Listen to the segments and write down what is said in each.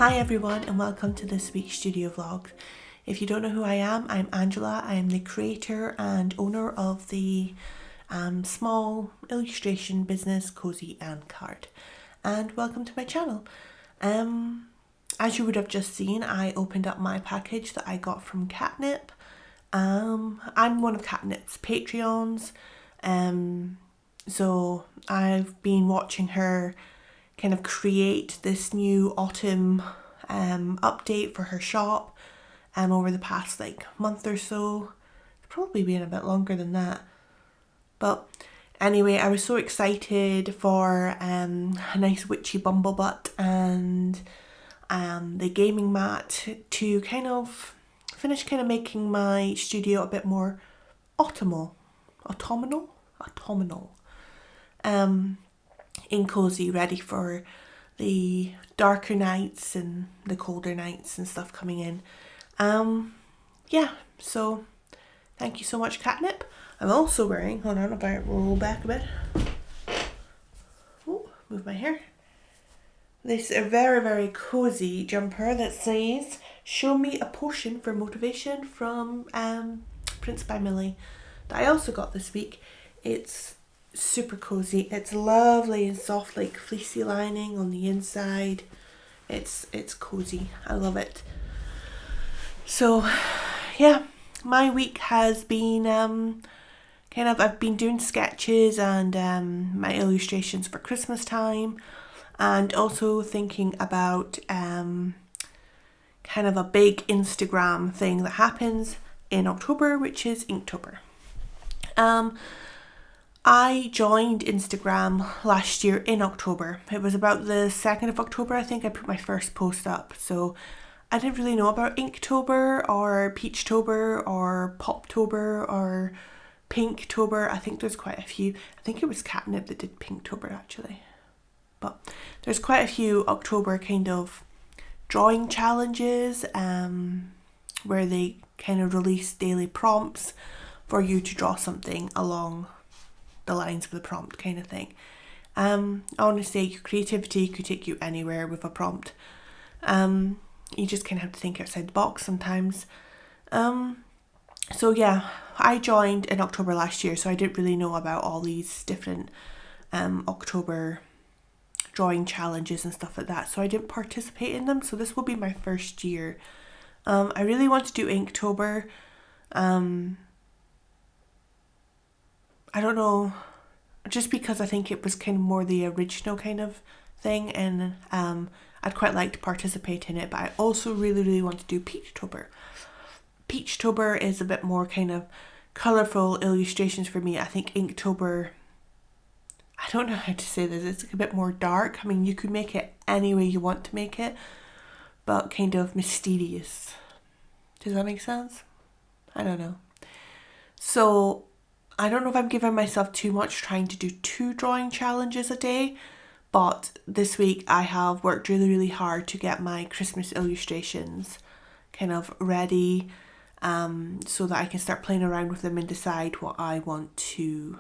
Hi everyone and welcome to this week's studio vlog. If you don't know who I am, I'm Angela. I am the creator and owner of the small illustration business Cosy and Card. And welcome to my channel. As you would have just seen, I opened up my package that I got from Katnipp. I'm one of Katnipp's Patreons, so I've been watching her kind of create this new autumn update for her shop over the past month or so. It's probably been a bit longer than that. But anyway, I was so excited for a nice witchy bumblebutt and the gaming mat to kind of finish making my studio a bit more autumnal in Cosy, ready for the darker nights and the colder nights and stuff coming in. Yeah, so thank you so much, Katnipp. I'm also wearing, hold on, if I roll back a bit. Oh, move my hair. This is a very, very cozy jumper that says, "Show me a potion for motivation," from Prince by Millie, that I also got this week. It's super cozy. It's lovely and soft, like fleecy lining on the inside. It's cozy. I love it. So yeah, my week has been I've been doing sketches and my illustrations for Christmas time, and also thinking about kind of a big Instagram thing that happens in October, which is Inktober. I joined Instagram last year in October. It was about the 2nd of October, I think I put my first post up. So I didn't really know about Inktober or Peachtober or Poptober or Pinktober. I think there's quite a few. I think it was Katnipp that did Pinktober actually. But there's quite a few October kind of drawing challenges where they kind of release daily prompts for you to draw something along the lines of the prompt kind of thing. Honestly, your creativity could take you anywhere with a prompt. You just kind of have to think outside the box sometimes. So yeah, I joined in October last year, so I didn't really know about all these different October drawing challenges and stuff like that, so I didn't participate in them. So this will be my first year. I really want to do Inktober. I don't know, just because I think it was kind of more the original kind of thing, and I'd quite like to participate in it, but I also really want to do Peachtober. Peachtober is a bit more kind of colourful illustrations for me. I think Inktober, I don't know how to say this, it's a bit more dark. I mean, you could make it any way you want to make it, but kind of mysterious. Does that make sense? I don't know. So I don't know if I'm giving myself too much trying to do 2 drawing challenges a day, but this week I have worked really hard to get my Christmas illustrations kind of ready, so that I can start playing around with them and decide what I want to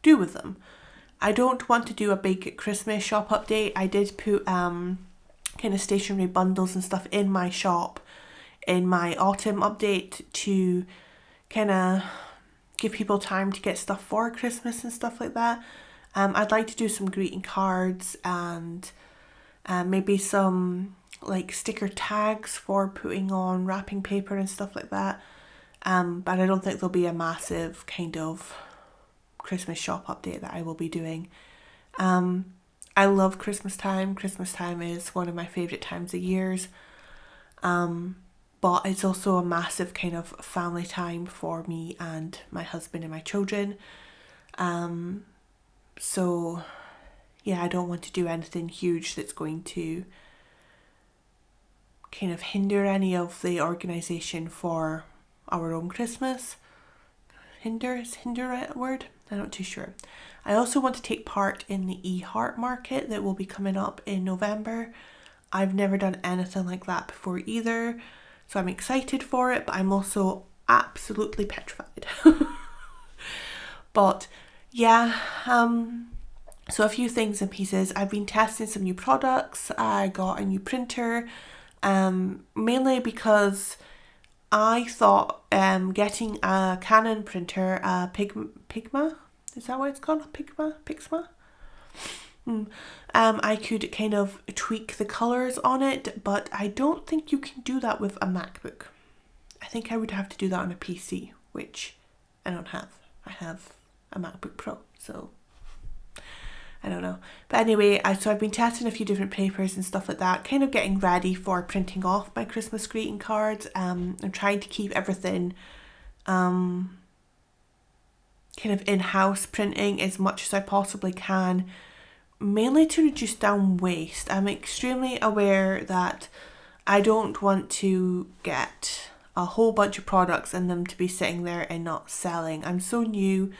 do with them. I don't want to do a big Christmas shop update. I did put kind of stationery bundles and stuff in my shop in my autumn update to kind of give people time to get stuff for Christmas and stuff like that. I'd like to do some greeting cards and maybe some sticker tags for putting on wrapping paper and stuff like that. But I don't think there'll be a massive kind of Christmas shop update that I will be doing. I love Christmas time. Christmas time is one of my favourite times of years. But it's also a massive kind of family time for me and my husband and my children. So yeah, I don't want to do anything huge that's going to kind of hinder any of the organisation for our own Christmas. Is hinder a word? I'm not too sure. I also want to take part in the eHeart market that will be coming up in November. I've never done anything like that before either, so I'm excited for it, but I'm also absolutely petrified. But yeah, So a few things and pieces. I've been testing some new products. I got a new printer, mainly because I thought getting a Canon printer, a Pigma, is that what it's called? Pixma? I could kind of tweak the colors on it, but I don't think you can do that with a MacBook. I think I would have to do that on a PC, which I don't have. I have a MacBook Pro, so I don't know. But anyway, so I've been testing a few different papers and stuff like that, kind of getting ready for printing off my Christmas greeting cards. I'm trying to keep everything kind of in-house printing as much as I possibly can, mainly to reduce down waste. I'm extremely aware that I don't want to get a whole bunch of products and them to be sitting there and not selling. I'm so new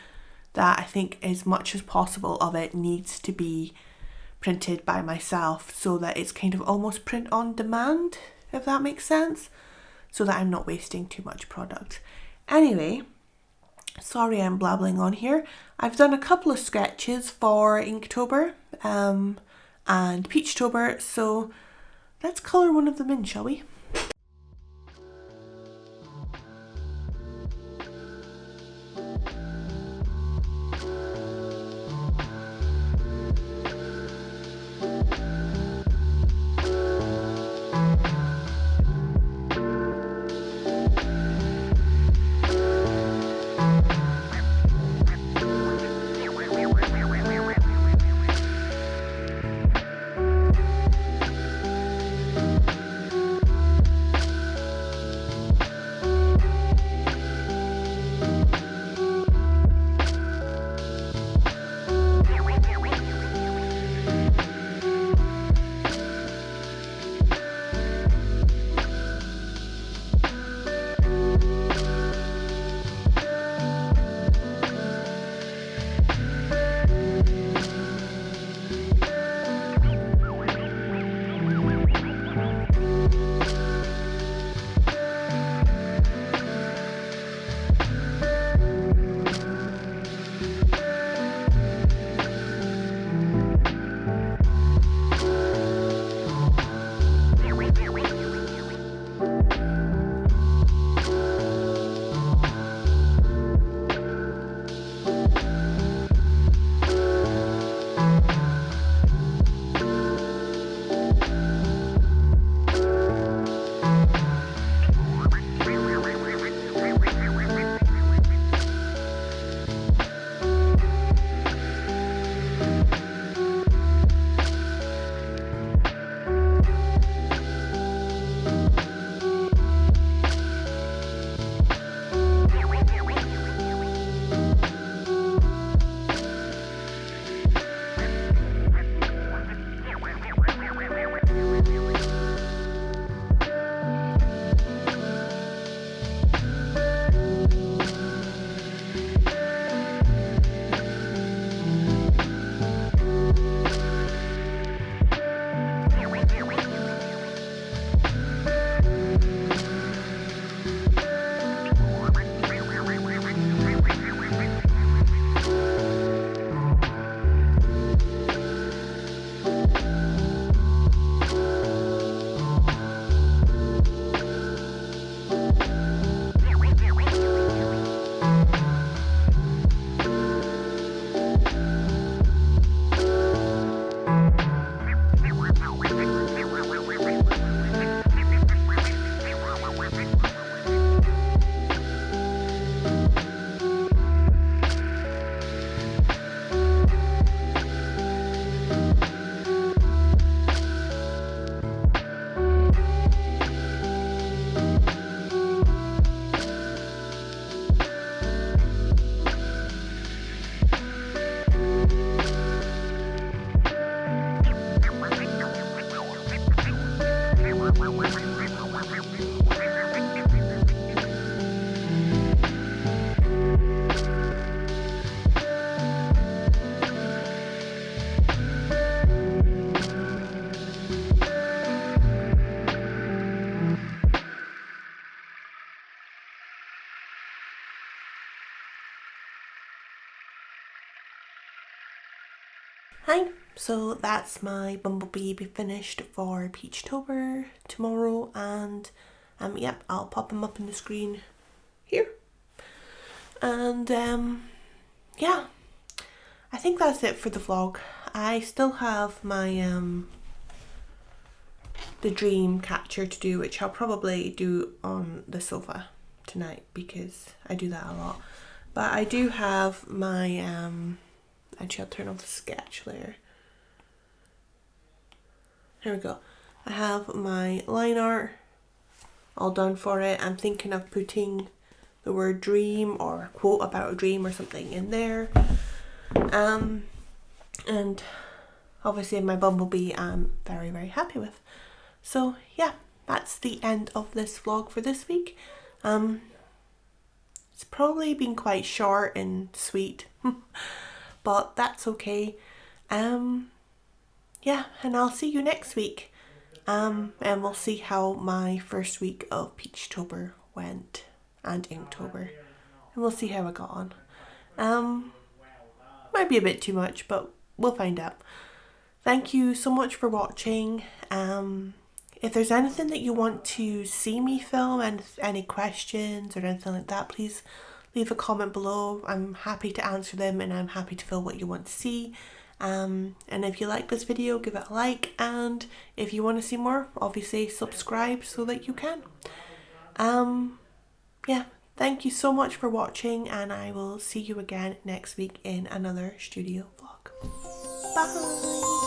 that I think as much as possible of it needs to be printed by myself, so that it's kind of almost print on demand, if that makes sense, so that I'm not wasting too much product. Anyway, sorry I'm blabbling on here. I've done a couple of sketches for Inktober and Peachtober, so let's colour one of them in, shall we? Hi, so that's my bumblebee finished for Peachtober tomorrow, and yep, I'll pop him up on the screen here. And yeah, I think that's it for the vlog. I still have my the dream catcher to do, which I'll probably do on the sofa tonight because I do that a lot. But I do have my actually I'll turn off the sketch layer. Here we go. I have my line art all done for it. I'm thinking of putting the word dream or a quote about a dream or something in there. And obviously my bumblebee I'm very, very happy with. So yeah, that's the end of this vlog for this week. It's probably been quite short and sweet, but that's okay. Yeah, and I'll see you next week. And we'll see how my first week of Peachtober went and Inktober. And we'll see how I got on. Might be a bit too much, but we'll find out. Thank you so much for watching. If there's anything that you want to see me film and any questions or anything like that, please leave a comment below. I'm happy to answer them and I'm happy to film what you want to see. And if you like this video, give it a like, and if you want to see more, obviously subscribe so that you can. Yeah, thank you so much for watching, and I will see you again next week in another studio vlog. Bye!